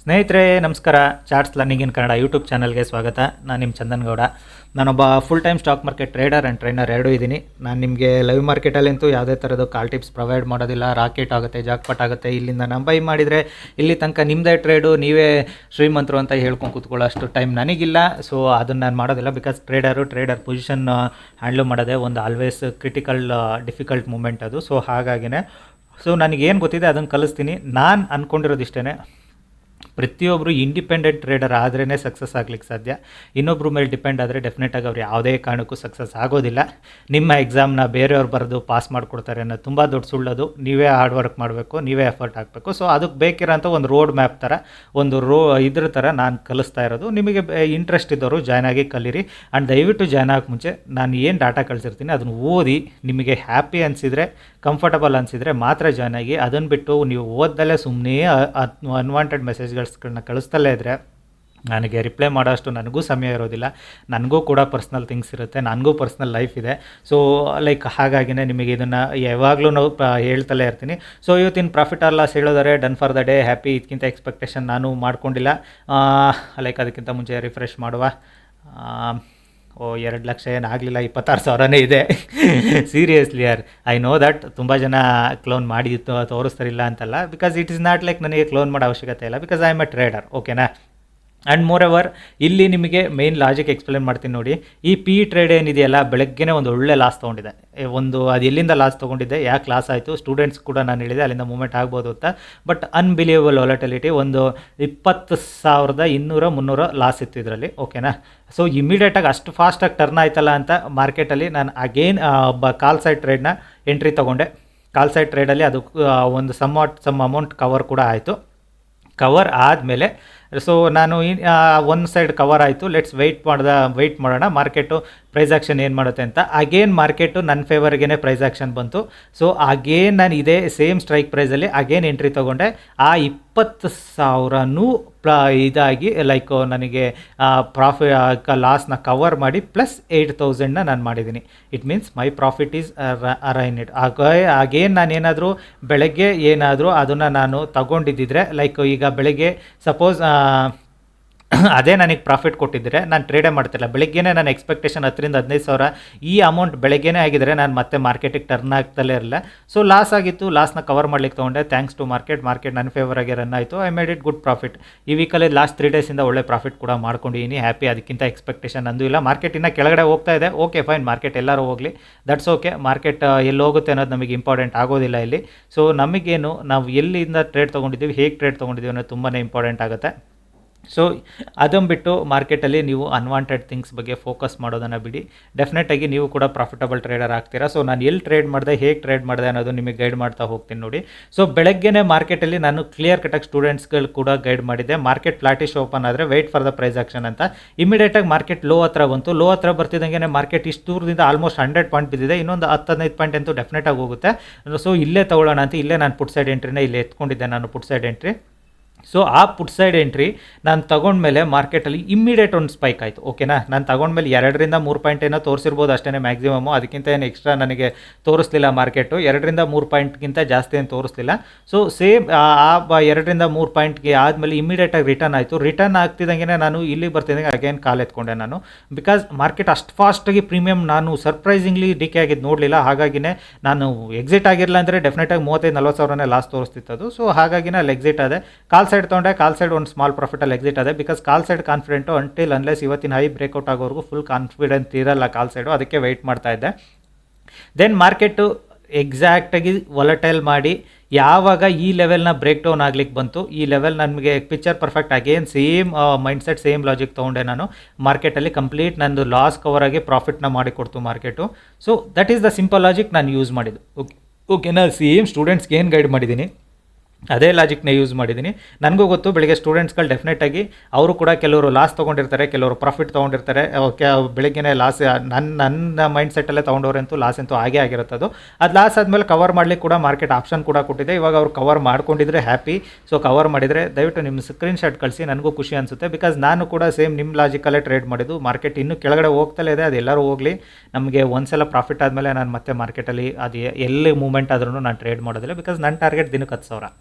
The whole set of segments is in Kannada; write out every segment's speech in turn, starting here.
ಸ್ನೇಹಿತರೆ ನಮಸ್ಕಾರ. Charts learning in Kannada YouTube ಚಾನಲ್ಗೆ ಸ್ವಾಗತ. ನಾನು ನಿಮ್ಮ ಚಂದನ್ ಗೌಡ. ನಾನೊಬ್ಬ full time stock market trader and trainer ಎರಡೂ ಇದ್ದೀನಿ. ನಾನು ನಿಮಗೆ ಲೈವ್ ಮಾರ್ಕೆಟಲ್ಲಂತೂ ಯಾವುದೇ ಥರದ್ದು ಕಾಲ್ ಟಿಪ್ಸ್ ಪ್ರೊವೈಡ್ ಮಾಡೋದಿಲ್ಲ. ರಾಕೆಟ್ ಆಗುತ್ತೆ, ಜಾಕ್ಪಾಟ್ ಆಗುತ್ತೆ, ಇಲ್ಲಿಂದ ನಾನು ಬೈ ಮಾಡಿದರೆ ಇಲ್ಲಿ ತನಕ ನಿಮ್ಮದೇ ಟ್ರೇಡು, ನೀವೇ ಶ್ರೀಮಂತರು ಅಂತ ಹೇಳ್ಕೊಂಡು ಕೂತ್ಕೊಳ್ಳೋ ಅಷ್ಟು ಟೈಮ್ ನನಗಿಲ್ಲ. ಸೊ ಅದನ್ನು ನಾನು ಮಾಡೋದಿಲ್ಲ. ಬಿಕಾಸ್ ಟ್ರೇಡರ್ ಪೊಸಿಷನ್ ಹ್ಯಾಂಡ್ಲ್ ಮಾಡೋದೇ ಒಂದು ಆಲ್ವೇಸ್ ಕ್ರಿಟಿಕಲ್ ಡಿಫಿಕಲ್ಟ್ ಮೂಮೆಂಟ್ ಅದು. ಸೊ ಹಾಗಾಗಿನೇ ನನಗೇನು ಗೊತ್ತಿದೆ ಅದನ್ನು ಕಲಿಸ್ತೀನಿ. ನಾನು ಅಂದ್ಕೊಂಡಿರೋದು ಇಷ್ಟೇ, ಪ್ರತಿಯೊಬ್ಬರು ಇಂಡಿಪೆಂಡೆಂಟ್ ಟ್ರೇಡರ್ ಆದ್ರೇ ಸಕ್ಸಸ್ ಆಗ್ಲಿಕ್ಕೆ ಸಾಧ್ಯ. ಇನ್ನೊಬ್ಬರ ಮೇಲೆ ಡಿಪೆಂಡ್ ಆದರೆ ಡೆಫಿನೆಟಾಗಿ ಅವ್ರು ಯಾವುದೇ ಕಾರಣಕ್ಕೂ ಸಕ್ಸಸ್ ಆಗೋದಿಲ್ಲ. ನಿಮ್ಮ ಎಕ್ಸಾಮ್ನ ಬೇರೆಯವ್ರು ಬರೆದು ಪಾಸ್ ಮಾಡಿಕೊಡ್ತಾರೆ ಅನ್ನೋದು ತುಂಬ ದೊಡ್ಡ ಸುಳ್ಳದು. ನೀವೇ ಹಾರ್ಡ್ ವರ್ಕ್ ಮಾಡಬೇಕು, ನೀವೇ ಎಫರ್ಟ್ ಹಾಕಬೇಕು. ಸೊ ಅದಕ್ಕೆ ಬೇಕಿರೋಂಥ ಒಂದು ರೋಡ್ ಮ್ಯಾಪ್ ಥರ, ಒಂದು ಇದ್ರ ಥರ ನಾನು ಕಲಿಸ್ತಾ ಇರೋದು. ನಿಮಗೆ ಇಂಟ್ರೆಸ್ಟ್ ಇದ್ದವರು ಜಾಯ್ನ್ ಆಗಿ ಕಲೀರಿ. ಆ್ಯಂಡ್ ದಯವಿಟ್ಟು ಜಾಯ್ನ್ ಆಗೋಕ್ಕೆ ಮುಂಚೆ ನಾನು ಏನು ಡಾಟಾ ಕಳಿಸಿರ್ತೀನಿ ಅದನ್ನು ಓದಿ, ನಿಮಗೆ ಹ್ಯಾಪಿ ಅನಿಸಿದರೆ, ಕಂಫರ್ಟಬಲ್ ಅನಿಸಿದರೆ ಮಾತ್ರ ಜಾಯ್ನ್ ಆಗಿ. ಅದನ್ನು ಬಿಟ್ಟು ನೀವು ಓದ್ದಲ್ಲೇ ಸುಮ್ಮನೆ ಅನ್ವಾಂಟೆಡ್ ಮೆಸೇಜ್ಗಳನ್ನ ಕಳಿಸ್ತಲೇ ಇದ್ದರೆ ನನಗೆ ರಿಪ್ಲೈ ಮಾಡೋಷ್ಟು ನನಗೂ ಸಮಯ ಇರೋದಿಲ್ಲ. ನನಗೂ ಕೂಡ ಪರ್ಸ್ನಲ್ ಥಿಂಗ್ಸ್ ಇರುತ್ತೆ, ನನಗೂ ಪರ್ಸ್ನಲ್ ಲೈಫ್ ಇದೆ. ಸೊ ಹಾಗಾಗಿನೇ ನಿಮಗೆ ಇದನ್ನು ಯಾವಾಗಲೂ ನಾವು ಹೇಳ್ತಲೇ ಇರ್ತೀನಿ. ಸೊ ಇವತ್ತಿನ ಪ್ರಾಫಿಟ್ ಆರ್ ಲಾಸ್ ಹೇಳೋದಾರೆ done for the day, happy. ಇದಕ್ಕಿಂತ ಎಕ್ಸ್ಪೆಕ್ಟೇಷನ್ ನಾನು ಮಾಡ್ಕೊಂಡಿಲ್ಲ. ಅದಕ್ಕಿಂತ ಮುಂಚೆ ರಿಫ್ರೆಶ್ ಮಾಡುವ. 2 ಲಕ್ಷ ಏನಾಗಲಿಲ್ಲ, 26,000 ಇದೆ. ಸೀರಿಯಸ್ಲಿ ಯಾರ್, ಐ ನೋ ದಟ್ ತುಂಬ ಜನ ಕ್ಲೋನ್ ಮಾಡಿ ತೋರಿಸ್ತಾರಿಲ್ಲ ಅಂತಲ್ಲ. Because it is not like ನನಗೆ ಕ್ಲೋನ್ ಮಾಡೋ ಅವಶ್ಯಕತೆ ಇಲ್ಲ. Because I am A trader, ಓಕೆನಾ. ಆ್ಯಂಡ್ ಮೋರ್ ಎವರ್ ಇಲ್ಲಿ ನಿಮಗೆ ಮೇನ್ ಲಾಜಿಕ್ ಎಕ್ಸ್ಪ್ಲೇನ್ ಮಾಡ್ತೀನಿ ನೋಡಿ. ಈ ಪಿ ಟ್ರೇಡ್ ಏನಿದೆಯಲ್ಲ, ಬೆಳಗ್ಗೆನೇ ಒಂದು ಒಳ್ಳೆ ಲಾಸ್ ತೊಗೊಂಡಿದೆ. ಅದು ಎಲ್ಲಿಂದ ಲಾಸ್ ತೊಗೊಂಡಿದ್ದೆ, ಯಾಕೆ ಲಾಸ್ ಆಯಿತು, ಸ್ಟೂಡೆಂಟ್ಸ್ ಕೂಡ ನಾನು ಹೇಳಿದೆ ಅಲ್ಲಿಂದ ಮೂವ್ಮೆಂಟ್ ಆಗ್ಬೋದು ಅಂತ. ಬಟ್ ಅನ್ಬಿಲೀವಬಲ್ ವಾಲಟಿಲಿಟಿ, ಒಂದು 20,200-300 ಲಾಸ್ ಇತ್ತು ಇದರಲ್ಲಿ, ಓಕೆನಾ. ಸೊ ಇಮಿಡಿಯೇಟಾಗಿ ಅಷ್ಟು ಫಾಸ್ಟಾಗಿ ಟರ್ನ್ ಆಯ್ತಲ್ಲ ಅಂತ ಮಾರ್ಕೆಟಲ್ಲಿ ನಾನು ಅಗೇನ್ ಕಾಲ್ ಸೈಡ್ ಟ್ರೇಡ್ನ ಎಂಟ್ರಿ ತೊಗೊಂಡೆ. ಕಾಲ್ ಸೈಡ್ ಟ್ರೇಡಲ್ಲಿ ಅದು ಒಂದು ಸಮ್ ಅಮೌಂಟ್ ಕವರ್ ಕೂಡ ಆಯಿತು. ಕವರ್ ಆದಮೇಲೆ ಸೊ ನಾನು ಒಂದು ಸೈಡ್ ಕವರ್ ಆಯಿತು. ಲೆಟ್ಸ್ ವೆಯ್ಟ್ ಮಾಡೋಣ ಮಾರ್ಕೆಟು ಪ್ರೈಸ್ ಆ್ಯಕ್ಷನ್ ಏನು ಮಾಡುತ್ತೆ ಅಂತ. ಅಗೇನ್ ಮಾರ್ಕೆಟು ನನ್ನ ಫೇವರ್ಗೇ ಪ್ರೈಸ್ ಆ್ಯಕ್ಷನ್ ಬಂತು. ಸೊ ಅಗೇನ್ ನಾನು ಇದೇ ಸೇಮ್ ಸ್ಟ್ರೈಕ್ ಪ್ರೈಸಲ್ಲಿ ಅಗೇನ್ ಎಂಟ್ರಿ ತೊಗೊಂಡೆ. ಆ 20,000 ಇದಾಗಿ ಲೈಕ್ ನನಗೆ ಲಾಸ್ನ ಕವರ್ ಮಾಡಿ ಪ್ಲಸ್ 8,000ನ ನಾನು ಮಾಡಿದ್ದೀನಿ. It means my profit is around it. Again ನಾನೇನಾದರೂ ಬೆಳಗ್ಗೆ ಏನಾದರೂ ಅದನ್ನು ನಾನು ತಗೊಂಡಿದ್ದಿದ್ರೆ, ಲೈಕ್ ಈಗ ಬೆಳಗ್ಗೆ ಸಪೋಸ್ ಅದೇ ನನಗೆ ಪ್ರಾಫಿಟ್ ಕೊಟ್ಟಿದ್ದರೆ ನಾನು ಟ್ರೇಡೇ ಮಾಡ್ತಿಲ್ಲ. ಬೆಳಗ್ಗೆನೇ ನನ್ನ ಎಕ್ಸ್ಪೆಕ್ಟೇಷನ್ 10,000-15,000 ಈ ಅಮೌಂಟ್ ಬೆಳಗ್ಗೆನೇ ಆಗಿದ್ದರೆ ನಾನು ಮತ್ತೆ ಮಾರ್ಕೆಟಿಗೆ ಟರ್ನ್ ಆಗ್ತಲೇ ಇರಲಿಲ್ಲ. ಸೊ ಲಾಸ್ ಆಗಿತ್ತು, ಲಾಸ್ನ ಕವರ್ ಮಾಡ್ಲಿಕ್ಕೆ ತೊಗೊಂಡೆ. ಥ್ಯಾಂಕ್ಸ್ ಟು ಮಾರ್ಕೆಟ್ ನನ್ನ ಫೇವರ್ ಆಗಿ ರನ್ ಆಯಿತು. I made it good profit. ಈ ವೀಕಲ್ಲಿ ಲಾಸ್ಟ್ 3 ಡೇಸಿಂದ ಒಳ್ಳೆ ಪ್ರಾಫಿಟ್ ಕೂಡ ಮಾಡ್ಕೊಂಡಿದ್ದೀನಿ. ಹ್ಯಾಪಿ. ಅದಕ್ಕಿಂತ ಎಕ್ಸ್ಪೆಕ್ಟೇಷನ್ ಅಂದೂ ಇಲ್ಲ. ಮಾರ್ಕೆಟ್ ಇನ್ನೂ ಕೆಳಗಡೆ ಹೋಗ್ತಾ ಇದೆ, ಓಕೆ ಫೈನ್, ಮಾರ್ಕೆಟ್ ಎಲ್ಲರೂ ಹೋಗಲಿ, ದಟ್ಸ್ ಓಕೆ. ಮಾರ್ಕೆಟ್ ಎಲ್ಲಿ ಹೋಗುತ್ತೆ ಅನ್ನೋದು ನಮಗೆ ಇಂಪಾರ್ಟೆಂಟ್ ಆಗೋದಿಲ್ಲ ಇಲ್ಲಿ. ಸೊ ನಮಗೇನು, ನಾವು ಎಲ್ಲಿಂದ ಟ್ರೇಡ್ ತೊಗೊಂಡಿದ್ದೀವಿ, ಹೇಗೆ ಟ್ರೇಡ್ ತೊಗೊಂಡಿದ್ದೀವಿ ಅನ್ನೋದು ತುಂಬಾ ಇಂಪಾರ್ಟೆಂಟ್ ಆಗುತ್ತೆ. ಸೊ ಅದನ್ನು ಬಿಟ್ಟು ಮಾರ್ಕೆಟಲ್ಲಿ ನೀವು ಅನ್ವಾಂಟೆಡ್ ಥಿಂಗ್ಸ್ ಬಗ್ಗೆ ಫೋಕಸ್ ಮಾಡೋದನ್ನು ಬಿಡಿ. ಡೆಫಿನೆಟಾಗಿ ನೀವು ಕೂಡ ಪ್ರಾಫಿಟಬಲ್ ಟ್ರೇಡರ್ ಆಗ್ತೀರಾ. ಸೊ ನಾನು ಎಲ್ಲಿ ಟ್ರೇಡ್ ಮಾಡಿದೆ, ಹೇಗೆ ಟ್ರೇಡ್ ಮಾಡಿದೆ ಅನ್ನೋದು ನಿಮಗೆ ಗೈಡ್ ಮಾಡ್ತಾ ಹೋಗ್ತೀನಿ ನೋಡಿ. ಸೊ ಬೆಳಗ್ಗೆನೇ ಮಾರ್ಕೆಟಲ್ಲಿ ನಾನು ಕ್ಲಿಯರ್ ಕಟಾಗಿ ಸ್ಟೂಡೆಂಟ್ಸ್ಗಳು ಕೂಡ ಗೈಡ್ ಮಾಡಿದ್ದೆ. ಮಾರ್ಕೆಟ್ ಫ್ಲಾಟಿಶ್ ಓಪನ್ ಆದರೆ wait for the price action ಅಂತ. ಇಮಿಡಿಯೇಟಾಗಿ ಮಾರ್ಕೆಟ್ ಲೋ ಹತ್ರ ಬಂತು. ಲೋ ಹತ್ರ ಬರ್ತಿದ್ದಂಗೆ ಮಾರ್ಕೆಟ್ ಇಷ್ಟು ದೂರದಿಂದ ಆಲ್ಮೋಸ್ಟ್ 100 ಪಾಯಿಂಟ್ ಬಿದ್ದಿದೆ. ಇನ್ನೊಂದು 10-15 ಪಾಯಿಂಟ್ ಅಂತೂ ಡೆಫಿನೆಟಾಗಿ ಹೋಗುತ್ತೆ. ಸೊ ಇಲ್ಲೇ ತೊಗೊಳ್ಳೋಣ ಅಂತ ಇಲ್ಲೇ ನಾನು ಪುಟ್ ಸೈಡ್ ಎಂಟ್ರಿನ ಇಲ್ಲೇ ಎತ್ಕೊಂಡಿದ್ದೆ, ನಾನು ಪುಟ್ ಸೈಡ್ ಎಂಟ್ರಿ. ಸೊ ಆ ಪುಟ್ ಸೈಡ್ ಎಂಟ್ರಿ ನಾನು ತೊಗೊಂಡ್ಮೇಲೆ ಮಾರ್ಕೆಟಲ್ಲಿ ಇಮ್ಮಿಡಿಯೇಟ್ ಒಂದು ಸ್ಪೈಕ್ ಆಯಿತು, ಓಕೆನಾ. ನಾನು ತೊಗೊಂಡ್ಮೇಲೆ 2-3 ಪಾಯಿಂಟ್ ಏನೋ ತೋರಿಸಿರ್ಬೋದು ಅಷ್ಟೇ ಮ್ಯಾಕ್ಸಿಮಮ್ಮು. ಅದಕ್ಕಿಂತ ಏನು ಎಕ್ಸ್ಟ್ರಾ ನನಗೆ ತೋರಿಸ್ಲಿಲ್ಲ ಮಾರ್ಕೆಟು. 2-3 ಪಾಯಿಂಟ್ಗಿಂತ ಜಾಸ್ತಿ ಏನು ತೋರಿಸ್ಲಿಲ್ಲ. ಸೊ ಸೇಮ್ ಆ 2-3 ಪಾಯಿಂಟ್ಗೆ ಆದಮೇಲೆ ಇಮ್ಮಿಡಿಯೇಟಾಗಿ ರಿಟರ್ನ್ ಆಯಿತು. ರಿಟರ್ನ್ ಆಗ್ತಿದ್ದಂಗೆ ನಾನು ಇಲ್ಲಿ ಬರ್ತಿದ್ದಂಗೆ ಅಗೇನ್ ಕಾಲ್ ಎತ್ಕೊಂಡೆ ನಾನು. ಬಿಕಾಸ್ ಮಾರ್ಕೆಟ್ ಅಷ್ಟು ಫಾಸ್ಟಾಗಿ ಪ್ರೀಮಿಯಮ್ ನಾನು ಸರ್ಪ್ರೈಸಿಂಗ್ಲಿ ಡಿಕೆ ಆಗಿದ್ದು ನೋಡಲಿಲ್ಲ. ಹಾಗಾಗಿನೇ ನಾನು ಎಕ್ಸಿಟ್ ಆಗಿರಲಿಲ್ಲ ಅಂದರೆ ಡೆಫಿನೆಟಾಗಿ 35-40 ಸಾವಿರನೇ ಲಾಸ್ ತೋರಿಸ್ತಿತ್ತು. ಸೊ ಹಾಗಾಗಿನೇ ಅಲ್ಲಿ ಎಕ್ಸಿಟ್ ಆದೆ. ಕಾಲ್ ಸೈಡ್ ತೊಗೊಂಡೆ. ಕಾಲ್ ಸೈಡ್ ಒಂದು ಸ್ಮಾಲ್ ಪ್ರಾಫಿಟಲ್ಲಿ ಎಕ್ಸಿಟ್ ಆದೆ. Because call side confident unless ಇವತ್ತಿನ ಹೈ ಬ್ರೇಕ್ಔಟ್ ಆಗೋವರೆಗೂ ಫುಲ್ ಕಾನ್ಫಿಡೆಂಟ್ ಇರಲ್ಲ ಕಾಲ್ ಸೈಡು. ಅದಕ್ಕೆ ವೆಯ್ಟ್ ಮಾಡ್ತಾ ಇದ್ದೆ. ದೆನ್ ಮಾರ್ಕೆಟು ಎಕ್ಸಾಕ್ಟಾಗಿ ವಾಲಟೈಲ್ ಮಾಡಿ ಯಾವಾಗ ಈ ಲೆವೆಲ್ನ ಬ್ರೇಕ್ ಡೌನ್ ಆಗ್ಲಿಕ್ಕೆ ಬಂತು, ಈ ಲೆವೆಲ್ ನನಗೆ picture perfect again same mindset, same logic ತೊಗೊಂಡೆ ನಾನು. ಮಾರ್ಕೆಟಲ್ಲಿ ಕಂಪ್ಲೀಟ್ ನಂದು ಲಾಸ್ ಕವರ್ ಆಗಿ ಪ್ರಾಫಿಟ್ನ ಮಾಡಿಕೊಡ್ತು market. So that is the simple logic ನಾನು ಯೂಸ್ ಮಾಡಿದ್ದು, ಓಕೆನಾ. ಸೇಮ್ ಸ್ಟೂಡೆಂಟ್ಸ್ಗೆ ಏನು ಗೈಡ್ ಮಾಡಿದ್ದೀನಿ ಅದೇ ಲಾಜಿಕ್ನ ಯೂಸ್ ಮಾಡಿದ್ದೀನಿ. ನನಗೂ ಗೊತ್ತು ಬೆಳಗ್ಗೆ ಸ್ಟೂಡೆಂಟ್ಸ್ಗಳು ಡೆಫಿನೆಟಾಗಿ ಅವರು ಕೂಡ ಕೆಲವರು ಲಾಸ್ ತೊಗೊಂಡಿರ್ತಾರೆ, ಕೆಲವರು ಪ್ರಾಫಿಟ್ ತೊಗೊಂಡಿರ್ತಾರೆ. ಬೆಳಗ್ಗೆನೇ ಲಾಸ್ ನನ್ನ ಮೈಂಡ್ ಸೆಟ್ಟಲ್ಲೇ ತೊಗೊಂಡವ್ರಂತೂ ಲಾಸ್ ಅಂತೂ ಆಗೇ ಆಗಿರುತ್ತೆ. ಅದು ಲಾಸ್ ಆದಮೇಲೆ ಕವರ್ ಮಾಡಲಿಕ್ಕೆ ಕೂಡ ಮಾರ್ಕೆಟ್ ಆಪ್ಷನ್ ಕೂಡ ಕೊಟ್ಟಿದೆ. ಇವಾಗ ಅವ್ರು ಕವರ್ ಮಾಡ್ಕೊಂಡಿದ್ರೆ ಹ್ಯಾಪಿ. ಸೊ ಕವರ್ ಮಾಡಿದರೆ ದಯವಿಟ್ಟು ನಿಮ್ಮ ಸ್ಕ್ರೀನ್ ಶಾಟ್ ಕಳಿಸಿ, ನನಗೂ ಖುಷಿ ಅನಿಸುತ್ತೆ. ಬಿಕಾಸ್ ನಾನು ಕೂಡ ಸೇಮ್ ನಿಮ್ಮ ಲಾಜಿಕಲ್ಲೇ ಟ್ರೇಡ್ ಮಾಡಿದ್ದು. ಮಾರ್ಕೆಟ್ ಇನ್ನೂ ಕೆಳಗಡೆ ಹೋಗ್ತಲೇ ಇದೆ, ಅದು ಎಲ್ಲರೂ ಹೋಗಲಿ. ನಮಗೆ ಒಂದ್ಸಲ ಪ್ರಾಫಿಟ್ ಆದಮೇಲೆ ನಾನು ಮತ್ತೆ ಮಾರ್ಕೆಟಲ್ಲಿ ಅದು ಎಲ್ಲಿ ಮೂವ್ಮೆಂಟ್ ಆದ್ರೂ ನಾನು ಟ್ರೇಡ್ ಮಾಡೋದಿಲ್ಲ. ಬಿಕಾಸ್ ನನ್ನ ಟಾರ್ಗೆಟ್ ದಿನಕ್ಕೆ 10,000.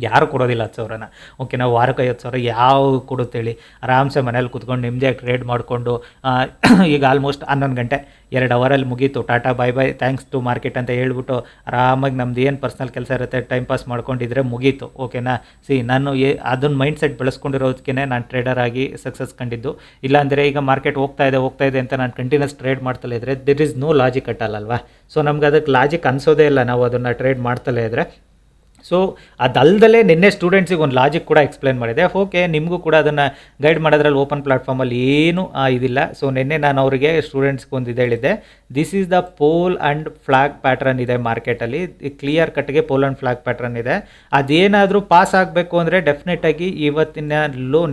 ಯಾರು ಕೊಡೋದಿಲ್ಲ 10,000ನ. ಓಕೆನಾ, ವಾರಕ್ಕೆ 50,000 ಯಾವ ಕೊಡುತ್ತೇಳಿ? ಆರಾಮ್ಸೆ ಮನೇಲಿ ಕುತ್ಕೊಂಡು ನೆಮ್ಮದಿಯಾಗಿ ಟ್ರೇಡ್ ಮಾಡಿಕೊಂಡು ಈಗ ಆಲ್ಮೋಸ್ಟ್ 11 ಗಂಟೆ 2 ಅವರಲ್ಲಿ ಮುಗೀತು, tata bye bye, thanks to market ಅಂತ ಹೇಳ್ಬಿಟ್ಟು ಆರಾಮಾಗಿ ನಮ್ದು ಏನು ಪರ್ಸ್ನಲ್ ಕೆಲಸ ಇರುತ್ತೆ ಟೈಮ್ ಪಾಸ್ ಮಾಡ್ಕೊಂಡಿದ್ರೆ ಮುಗೀತು. ಓಕೆನಾ, ನಾನು ಅದನ್ನ ಮೈಂಡ್ ಸೆಟ್ ಬೆಳೆಸ್ಕೊಂಡಿರೋದಕ್ಕೆ ನಾನು ಟ್ರೇಡರ್ ಆಗಿ ಸಕ್ಸಸ್ ಕಂಡಿದ್ದು. ಇಲ್ಲಾಂದರೆ ಈಗ ಮಾರ್ಕೆಟ್ ಹೋಗ್ತಾ ಇದೆ ಅಂತ ನಾನು ಕಂಟಿನ್ಯೂಸ್ ಟ್ರೇಡ್ ಮಾಡ್ತಲೇ ಇದ್ದರೆ there is no logic at all ಅಲ್ವಾ. ಸೊ ನಮ್ಗೆ ಅದಕ್ಕೆ ಲಾಜಿಕ್ ಅನಿಸೋದೇ ಇಲ್ಲ ನಾವು ಅದನ್ನು ಟ್ರೇಡ್ ಮಾಡ್ತಲೇ ಇದ್ದರೆ. ಸೊ ಅದಲ್ದಲೇ ನಿನ್ನೆ ಸ್ಟೂಡೆಂಟ್ಸಿಗೆ ಒಂದು ಲಾಜಿಕ್ ಕೂಡ ಎಕ್ಸ್ಪ್ಲೇನ್ ಮಾಡಿದೆ. ಓಕೆ, ನಿಮಗೂ ಕೂಡ ಅದನ್ನು ಗೈಡ್ ಮಾಡೋದ್ರಲ್ಲಿ ಓಪನ್ ಪ್ಲಾಟ್ಫಾರ್ಮಲ್ಲಿ ಏನೂ ಇದಿಲ್ಲ. ಸೊ ನಿನ್ನೆ ನಾನು ಅವರಿಗೆ ಸ್ಟೂಡೆಂಟ್ಸ್ಗೆ ಒಂದು ಇದು ಹೇಳಿದ್ದೆ, this is the pole and flag pattern ಇದೆ ಮಾರ್ಕೆಟಲ್ಲಿ, ಕ್ಲಿಯರ್ ಕಟ್ಗೆ ಪೋಲ್ ಆ್ಯಂಡ್ ಫ್ಲಾಗ್ ಪ್ಯಾಟ್ರನ್ ಇದೆ. ಅದೇನಾದರೂ ಪಾಸ್ ಆಗಬೇಕು ಅಂದರೆ ಡೆಫಿನೆಟಾಗಿ ಇವತ್ತಿನ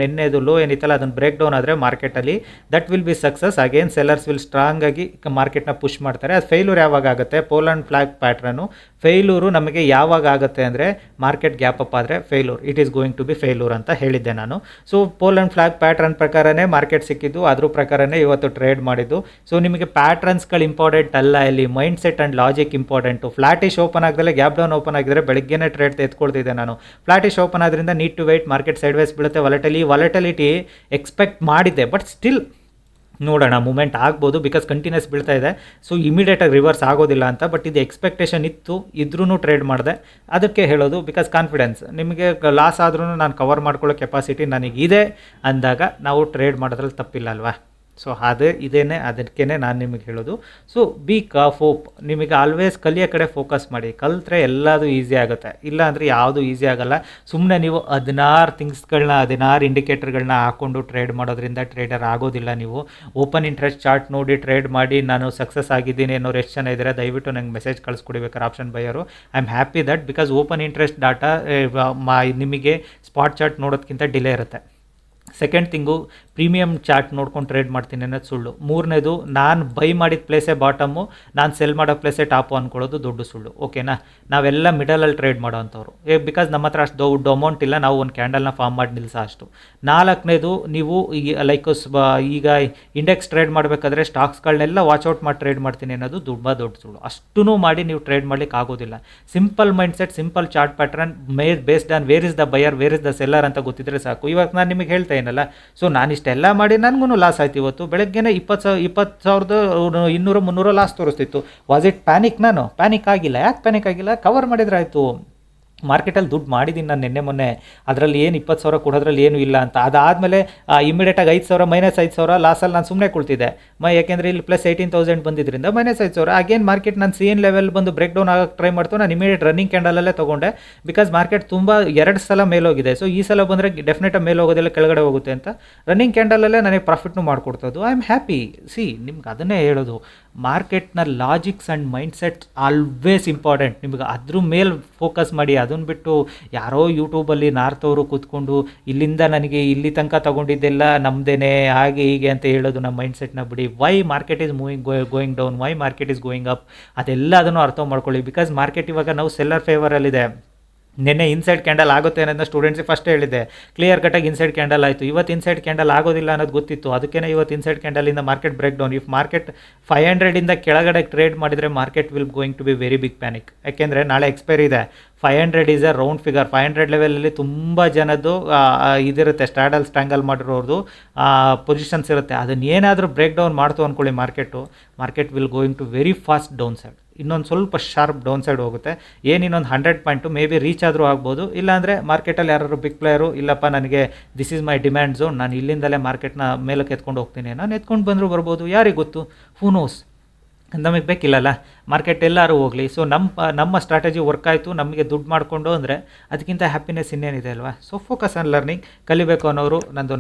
ನಿನ್ನೆದು ಲೋ ಏನಿತ್ತಲ್ಲ ಅದನ್ನು ಬ್ರೇಕ್ ಡೌನ್ ಆದರೆ ಮಾರ್ಕೆಟಲ್ಲಿ that will be success. Again sellers will strong ಆಗಿ ಮಾರ್ಕೆಟ್ನ ಪುಷ್ ಮಾಡ್ತಾರೆ. ಅದು ಫೇಲ್ಯೂರ್ ಯಾವಾಗ ಆಗುತ್ತೆ? Pole and flag pattern failure ನಮಗೆ ಯಾವಾಗ ಆಗುತ್ತೆ ಅಂದರೆ ಮಾರ್ಕೆಟ್ ಗ್ಯಾಪ್ ಅಪ್ ಆದರೆ failure, it is going to be failure ಅಂತ ಹೇಳಿದ್ದೆ ನಾನು. So pole and flag pattern ಪ್ರಕಾರನೇ ಮಾರ್ಕೆಟ್ ಸಿಕ್ಕಿದ್ದು, ಅದ್ರ ಪ್ರಕಾರನೇ ಇವತ್ತು ಟ್ರೇಡ್ ಮಾಡಿದ್ದು. ಸೊ ನಿಮಗೆ ಪ್ಯಾಟ್ರನ್ಸ್ಗಳು ಇಂಪಾರ್ಟೆಂಟ್ ಅಲ್ಲ, ಇಲ್ಲಿ mindset and logic important. Flattish open ಆಗದಲ್ಲೇ ಗ್ಯಾಪ್ ಡೌನ್ ಓಪನ್ ಆಗಿದ್ರೆ ಬೆಳಗ್ಗೆನೇ ಟ್ರೇಡ್ ತೆಗೆದುಕೊಳ್ತಿದ್ದೆ ನಾನು. ಫ್ಲಾಟಿಶ್ ಓಪನ್ ಆದ್ರಿಂದ need to wait, market sideways ಬೀಳುತ್ತೆ. ವಾಲಟಿಲಿಟಿ ಎಕ್ಸ್ಪೆಕ್ಟ್ ಮಾಡಿದ್ದೆ, ಬಟ್ ಸ್ಟಿಲ್ ನೋಡೋಣ, ಮೂಮೆಂಟ್ ಆಗ್ಬೋದು ಬಿಕಾಸ್ ಕಂಟಿನ್ಯೂಸ್ ಬೀಳ್ತಾ ಇದೆ. ಸೊ ಇಮಿಡಿಯೇಟಾಗಿ ರಿವರ್ಸ್ ಆಗೋದಿಲ್ಲ ಅಂತ, ಬಟ್ ಇದು ಎಕ್ಸ್ಪೆಕ್ಟೇಷನ್ ಇದ್ರೂ ಟ್ರೇಡ್ ಮಾಡಿದೆ. ಅದಕ್ಕೆ ಹೇಳೋದು ಬಿಕಾಸ್ ಕಾನ್ಫಿಡೆನ್ಸ್. ನಿಮಗೆ ಲಾಸ್ ಆದ್ರೂ ನಾನು ಕವರ್ ಮಾಡ್ಕೊಳ್ಳೋ ಕೆಪಾಸಿಟಿ ನನಗಿದೆ ಅಂದಾಗ ನಾವು ಟ್ರೇಡ್ ಮಾಡೋದ್ರಲ್ಲಿ ತಪ್ಪಿಲ್ಲ ಅಲ್ವಾ. ಸೊ ಇದೇನೆ ಅದಕ್ಕೆ ನಾನು ನಿಮಗೆ ಹೇಳೋದು. ಸೊ ಬಿ ಹೋಪ್, ನಿಮಗೆ ಆಲ್ವೇಸ್ ಕಲಿಯೋ ಕಡೆ ಫೋಕಸ್ ಮಾಡಿ. ಕಲಿತ್ರೆ ಎಲ್ಲದೂ ಈಸಿ ಆಗುತ್ತೆ, ಇಲ್ಲ ಅಂದರೆ ಯಾವುದು ಈಸಿ ಆಗೋಲ್ಲ. ಸುಮ್ಮನೆ ನೀವು 16 ಇಂಡಿಕೇಟರ್ಗಳನ್ನ ಹಾಕ್ಕೊಂಡು ಟ್ರೇಡ್ ಮಾಡೋದ್ರಿಂದ ಟ್ರೇಡರ್ ಆಗೋದಿಲ್ಲ. ನೀವು ಓಪನ್ ಇಂಟ್ರೆಸ್ಟ್ ಚಾರ್ಟ್ ನೋಡಿ ಟ್ರೇಡ್ ಮಾಡಿ ನಾನು ಸಕ್ಸಸ್ ಆಗಿದ್ದೀನಿ ಅನ್ನೋರು ಎಷ್ಟು ಜನ ಇದ್ದಾರೆ ದಯವಿಟ್ಟು ನಂಗೆ ಮೆಸೇಜ್ ಕಳಿಸ್ಕೊಡ್ಬೇಕಾರೆ option buyer. I am happy that because open interest data ನಿಮಗೆ ಸ್ಪಾಟ್ ಚಾರ್ಟ್ ನೋಡೋದಕ್ಕಿಂತ ಡಿಲೇ ಇರುತ್ತೆ. ಸೆಕೆಂಡ್ ಥಿಂಗು, ಪ್ರೀಮಿಯಮ್ ಚಾರ್ಟ್ ನೋಡ್ಕೊಂಡು ಟ್ರೇಡ್ ಮಾಡ್ತೀನಿ ಅನ್ನೋದು ಸುಳ್ಳು. ಮೂರನೇದು, ನಾನು ಬೈ ಮಾಡಿದ ಪ್ಲೇಸೇ ಬಾಟಮು, ನಾನು ಸೆಲ್ ಮಾಡೋ ಪ್ಲೇಸೇ ಟಾಪು ಅಂದ್ಕೊಳ್ಳೋದು ದೊಡ್ಡ ಸುಳ್ಳು. ಓಕೆನಾ, ನಾವೆಲ್ಲ ಮಿಡಲಲ್ಲಿ ಟ್ರೇಡ್ ಮಾಡೋ ಅಂಥವ್ರು. ಬಿಕಾಸ್ ನಮ್ಮ ಹತ್ರ ಅಷ್ಟು ದೊಡ್ಡ ಅಮೌಂಟ್ ಇಲ್ಲ, ನಾವು ಒಂದು ಕ್ಯಾಂಡಲ್ನ ಫಾರ್ಮ್ ಮಾಡಿ ನಿಲ್ಲಿಸೋ ಅಷ್ಟು. ನಾಲ್ಕನೇದು, ನೀವು ಲೈಕ್ ಈಗ ಇಂಡೆಕ್ಸ್ ಟ್ರೇಡ್ ಮಾಡಬೇಕಾದ್ರೆ ಸ್ಟಾಕ್ಸ್ಗಳನ್ನೆಲ್ಲ ವಾಚ್ಔಟ್ ಮಾಡಿ ಟ್ರೇಡ್ ಮಾಡ್ತೀನಿ ಅನ್ನೋದು ತುಂಬ ದೊಡ್ಡ ಸುಳ್ಳು. ಅಷ್ಟೂ ಮಾಡಿ ನೀವು ಟ್ರೇಡ್ ಮಾಡ್ಲಿಕ್ಕೆ ಆಗೋದಿಲ್ಲ. Simple mindset, simple chart pattern based on where is the buyer, where is the seller ಅಂತ ಗೊತ್ತಿದ್ರೆ ಸಾಕು. ಇವಾಗ ನಾನು ನಿಮಗೆ ಹೇಳ್ತಾ ಏನಲ್ಲ, ಸೊ ನಾನು ಇಷ್ಟೆಲ್ಲ ಮಾಡಿ ನನಗೂ ಲಾಸ್ ಆಯ್ತು. ಇವತ್ತು ಬೆಳಗ್ಗೆನೇ 20,200-300 ಲಾಸ್ ತೋರಿಸ್ತಿತ್ತು. Was it panic? ನಾನು ಪ್ಯಾನಿಕ್ ಆಗಿಲ್ಲ. ಯಾಕೆ ಪ್ಯಾನಿಕ್ ಆಗಿಲ್ಲ? ಕವರ್ ಮಾಡಿದ್ರೆ ಆಯಿತು. ಮಾರ್ಕೆಟಲ್ಲಿ ದುಡ್ಡು ಮಾಡಿದ್ದೀನಿ ನಾನು ಮೊನ್ನೆ, ಅದರಲ್ಲಿ ಏನು 20,000 ಕೊಡೋದ್ರಲ್ಲಿ ಏನೂ ಇಲ್ಲ ಅಂತ. ಅದಾದಮೇಲೆ ಇಮಿಡಿಯೇಟಾಗಿ 5,000 -5,000 ಲಾಸಲ್ಲಿ ನಾನು ಸುಮ್ಮನೆ ಕುಳ್ತಿದ್ದೆ. ಯಾಕೆಂದರೆ ಇಲ್ಲಿ ಪ್ಲಸ್ 18,000 ಬಂದಿದ್ದರಿಂದ -5,000. ಅಗೇನ್ ಮಾರ್ಕೆಟ್ ನಾನು ಸೇನ್ ಲೆವೆಲ್ ಬಂದು ಬ್ರೇಕ್ ಡೌನ್ ಆಗಕ್ಕೆ ಟ್ರೈ ಮಾಡ್ತು. ನಾನು ಇಮಿಡಿಯೇಟ್ ರನ್ನಿಂಗ್ ಕ್ಯಾಂಡಲಲ್ಲೇ ತೊಗೊಂಡೆ ಬಿಕಾಸ್ ಮಾರ್ಕೆಟ್ ತುಂಬ 2 ಸಲ ಮೇಲೋಗಿದೆ. ಸೊ ಈ ಸಲ ಬಂದರೆ ಡೆಫಿನೆಟಾಗಿ ಮೇಲೆ ಹೋಗೋದಿಲ್ಲ, ಕೆಳಗಡೆ ಹೋಗುತ್ತೆ ಅಂತ ರನ್ನಿಂಗ್ ಕ್ಯಾಂಡಲಲ್ಲೇ ನನಗೆ ಪ್ರಾಫಿಟ್ನು ಮಾಡಿಕೊಡ್ತದ್ದು. I am happy. ನಿಮ್ಗೆ ಅದನ್ನೇ ಹೇಳೋದು, ಮಾರ್ಕೆಟ್ನ logics and mindset always important. ನಿಮ್ಗೆ ಅದ್ರ ಮೇಲೆ ಫೋಕಸ್ ಮಾಡಿ. ಅದನ್ನು ಬಿಟ್ಟು ಯಾರೋ ಯೂಟ್ಯೂಬಲ್ಲಿ ನಾರ್ತವರು ಕೂತ್ಕೊಂಡು ಇಲ್ಲಿಂದ ನನಗೆ ಇಲ್ಲಿ ತನಕ ತೊಗೊಂಡಿದ್ದೆಲ್ಲ ನಮ್ಮದೇನೆ ಹಾಗೆ ಹೀಗೆ ಅಂತ ಹೇಳೋದು ನಮ್ಮ ಮೈಂಡ್ಸೆಟ್ನ ಬಿಡಿ. Why market is going down, why market is going up, ಅದೆಲ್ಲ ಅದನ್ನು ಅರ್ಥ ಮಾಡ್ಕೊಳ್ಳಿ. ಬಿಕಾಸ್ ಮಾರ್ಕೆಟ್ ಇವಾಗ ನಾವು ಸೆಲ್ಲರ್ ಫೇವರಲ್ಲಿದೆ. ನಿನ್ನೆ ಇನ್ಸೈಡ್ ಕ್ಯಾಂಡಲ್ ಆಗುತ್ತೆ ಅನ್ನೋದನ್ನ ಸ್ಟೂಡೆಂಟ್ಸಿಗೆ ಫಸ್ಟ್ ಹೇಳಿದ್ದೆ. ಕ್ಲಿಯರ್ ಕಟ್ಟಾಗಿ ಇನ್ಸೈಡ್ ಕ್ಯಾಂಡಲ್ ಆಯಿತು. ಇವತ್ತು ಇನ್ಸೈಡ್ ಕ್ಯಾಂಡಲ್ ಆಗೋದಿಲ್ಲ ಅನ್ನೋದು ಗೊತ್ತಿತ್ತು, ಅದಕ್ಕೇ ಇವತ್ತು ಇನ್ಸೈಡ್ ಕ್ಯಾಂಡಲಿಂದ market break down. If market 500 ಕೆಳಗಡೆ ಟ್ರೇಡ್ ಮಾಡಿದರೆ market will going to be very big panic. ಯಾಕೆಂದರೆ ನಾಳೆ ಎಕ್ಸ್ಪೈರಿ ಇದೆ. 500 ಈಸ್ ಅ ರೌಂಡ್ ಫಿಗರ್. 500 ಲೆವೆಲಲ್ಲಿ ತುಂಬ ಜನದ್ದು ಇದಿರುತ್ತೆ, ಸ್ಟ್ಯಾಂಗಲ್ ಮಾಡಿರೋದು ಪೊಸಿಷನ್ಸ್ ಇರುತ್ತೆ. ಅದನ್ನು ಏನಾದರೂ ಬ್ರೇಕ್ ಡೌನ್ ಮಾಡ್ತು ಅಂದ್ಕೊಳ್ಳಿ market will going to very fast down side. ಇನ್ನೊಂದು ಸ್ವಲ್ಪ ಶಾರ್ಪ್ ಡೌನ್ ಸೈಡ್ ಹೋಗುತ್ತೆ. ಇನ್ನೊಂದು 100 ಪಾಯಿಂಟು ಮೇ ಬಿ ರೀಚ್ ಆದರೂ ಆಗ್ಬೋದು. ಇಲ್ಲಾಂದರೆ ಮಾರ್ಕೆಟಲ್ಲಿ ಯಾರು ಬಿಗ್ ಪ್ಲೇಯರು ಇಲ್ಲಪ್ಪ ನನಗೆ this is my demand zone, ನಾನು ಇಲ್ಲಿಂದಲೇ ಮಾರ್ಕೆಟ್ನ ಮೇಲಕ್ಕೆ ಎತ್ಕೊಂಡು ಹೋಗ್ತೀನಿ, ನಾನು ಎತ್ಕೊಂಡು ಬಂದರೂ ಬರ್ಬೋದು, ಯಾರಿಗೆ ಗೊತ್ತು, ಹೂ ನೋಸ್. ನಮಗೆ ಬೇಕಿಲ್ಲಲ್ಲ ಮಾರ್ಕೆಟ್ ಎಲ್ಲರೂ ಹೋಗಲಿ. ಸೊ ನಮ್ಮ ಸ್ಟ್ರಾಟಜಿ ವರ್ಕ್ ಆಯಿತು, ನಮಗೆ ದುಡ್ಡು ಮಾಡಿಕೊಂಡು ಅಂದರೆ ಅದಕ್ಕಿಂತ ಹ್ಯಾಪಿನೆಸ್ ಇನ್ನೇನಿದೆ ಅಲ್ವಾ. So focus on learning. ಕಲಿಬೇಕು ಅನ್ನೋರು ನಂದು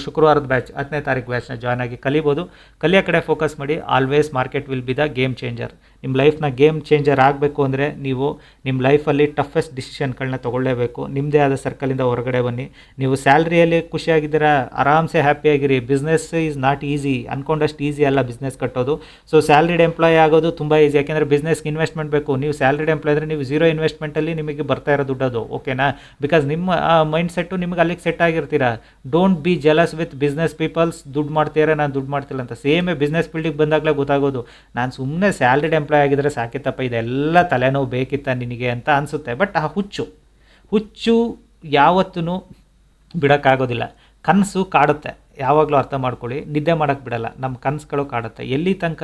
ಶುಕ್ರವಾರದ ಬ್ಯಾಚ್ 10ನೇ ತಾರೀಕು ಬ್ಯಾಚ್ನ ಜಾಯ್ನ್ ಆಗಿ ಕಲಿಬೋದು. ಕಲಿಯೋ ಕಡೆ ಫೋಕಸ್ ಮಾಡಿ. Always market will be the game changer. ನಿಮ್ಮ ಲೈಫ್ನ ಗೇಮ್ ಚೇಂಜರ್ ಆಗಬೇಕು ಅಂದರೆ ನೀವು ನಿಮ್ಮ ಲೈಫಲ್ಲಿ ಟಫೆಸ್ಟ್ ಡಿಸಿಷನ್ಗಳನ್ನ ತೊಗೊಳ್ಳೇಬೇಕು. ನಿಮ್ಮದೇ ಆದ ಸರ್ಕಲಿಂದ ಹೊರಗಡೆ ಬನ್ನಿ. ನೀವು ಸ್ಯಾಲ್ರಿಯಲ್ಲಿ ಖುಷಿಯಾಗಿದ್ದೀರಾ, ಆರಾಮ್ಸೆ ಹ್ಯಾಪಿಯಾಗಿರಿ. ಬಿಸ್ನೆಸ್ ಈಸ್ ನಾಟ್ ಈಸಿ, ಅಂದ್ಕೊಂಡಷ್ಟು ಈಸಿ ಅಲ್ಲ ಬಿಸ್ನೆಸ್ ಕಟ್ಟೋದು. ಸೊ ಸ್ಯಾಲ್ರಿಡ್ ಎಂಪ್ಲಾಯ್ ಆಗೋದು ತುಂಬ ಈಸಿ. ಯಾಕೆಂದರೆ ಬಿಸ್ನೆಸ್ಗೆ ಇನ್ವೆಸ್ಟ್ಮೆಂಟ್ ಬೇಕು. ನೀವು ಸ್ಯಾಲ್ರಿಡ್ ಎಂಪ್ಲಾಯ್ ಅಂದರೆ ನೀವು 0 ಇನ್ವೆಸ್ಟ್ಮೆಂಟಲ್ಲಿ ನಿಮಗೆ ಬರ್ತಾ ಇರೋ ದುಡ್ಡದು. ಓಕೆನಾ, ಬಿಕಾಸ್ ನಿಮ್ಮ ಮೈಂಡ್ ಸೆಟ್ಟು ನಿಮಗೆ ಅಲ್ಲಿಗೆ ಸೆಟ್ ಆಗಿರ್ತೀರಾ. Don't be jealous with business peoples. ದುಡ್ಡು ಮಾಡ್ತೀರಾ, ನಾನು ದುಡ್ಡು ಮಾಡ್ತಿಲ್ಲ ಅಂತ. ಸೇಮೇ ಬಿಸ್ನೆಸ್ ಫೀಲ್ಡಿಗೆ ಬಂದಾಗಲೇ ಗೊತ್ತಾಗೋದು, ನಾನು ಸುಮ್ಮನೆ ಸ್ಯಾಲ್ರಿಡ್ ಎಂಪ್ಲಾಯ್ ಆಗಿದ್ದರೆ ಸಾಕಿತ್ತಪ್ಪ, ಇದೆಲ್ಲ ತಲೆನೋವು ಬೇಕಿತ್ತ ನಿನಗೆ ಅಂತ ಅನಿಸುತ್ತೆ. ಬಟ್ ಆ ಹುಚ್ಚು ಹುಚ್ಚು ಯಾವತ್ತೂ ಬಿಡೋಕ್ಕಾಗೋದಿಲ್ಲ. ಕನಸು ಕಾಡುತ್ತೆ, ಯಾವಾಗಲೂ ಅರ್ಥ ಮಾಡ್ಕೊಳ್ಳಿ. ನಿದ್ದೆ ಮಾಡೋಕ್ಕೆ ಬಿಡಲ್ಲ, ನಮ್ಮ ಕನಸುಗಳು ಕಾಡುತ್ತೆ. ಎಲ್ಲಿ ತನಕ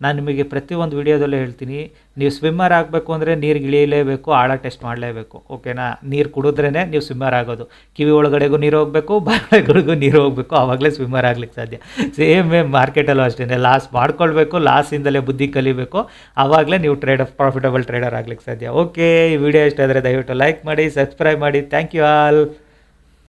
ನಾನು ನಿಮಗೆ ಪ್ರತಿಯೊಂದು ವಿಡಿಯೋದಲ್ಲೂ ಹೇಳ್ತೀನಿ, ನೀವು ಸ್ವಿಮ್ಮರ್ ಆಗಬೇಕು ಅಂದರೆ ನೀರಿಗೆ ಇಳಿಯಲೇಬೇಕು, ಆಳ ಟೆಸ್ಟ್ ಮಾಡಲೇಬೇಕು. ಓಕೆನಾ? ನೀರು ಕುಡಿದ್ರೇ ನೀವು ಸ್ವಿಮ್ಮರ್ ಆಗೋದು. ಕಿವಿ ಒಳಗಡೆಗೂ ನೀರು ಹೋಗಬೇಕು, ಬಾಯಿಗಳಿಗೂ ನೀರು ಹೋಗಬೇಕು, ಆವಾಗಲೇ ಸ್ವಿಮ್ಮರ್ ಆಗ್ಲಿಕ್ಕೆ ಸಾಧ್ಯ. ಸೇಮ್ ಮಾರ್ಕೆಟಲ್ಲೂ ಅಷ್ಟೇ, ಲಾಸ್ ಮಾಡ್ಕೊಳ್ಬೇಕು, ಲಾಸಿಂದಲೇ ಬುದ್ಧಿ ಕಲಿಬೇಕು, ಆವಾಗಲೇ ನೀವು ಪ್ರಾಫಿಟಬಲ್ ಟ್ರೇಡರ್ ಆಗ್ಲಿಕ್ಕೆ ಸಾಧ್ಯ. ಓಕೆ, ಈ ವಿಡಿಯೋ ಇಷ್ಟ ಆದರೆ ದಯವಿಟ್ಟು ಲೈಕ್ ಮಾಡಿ, ಸಬ್ಸ್ಕ್ರೈಬ್ ಮಾಡಿ. Thank you all.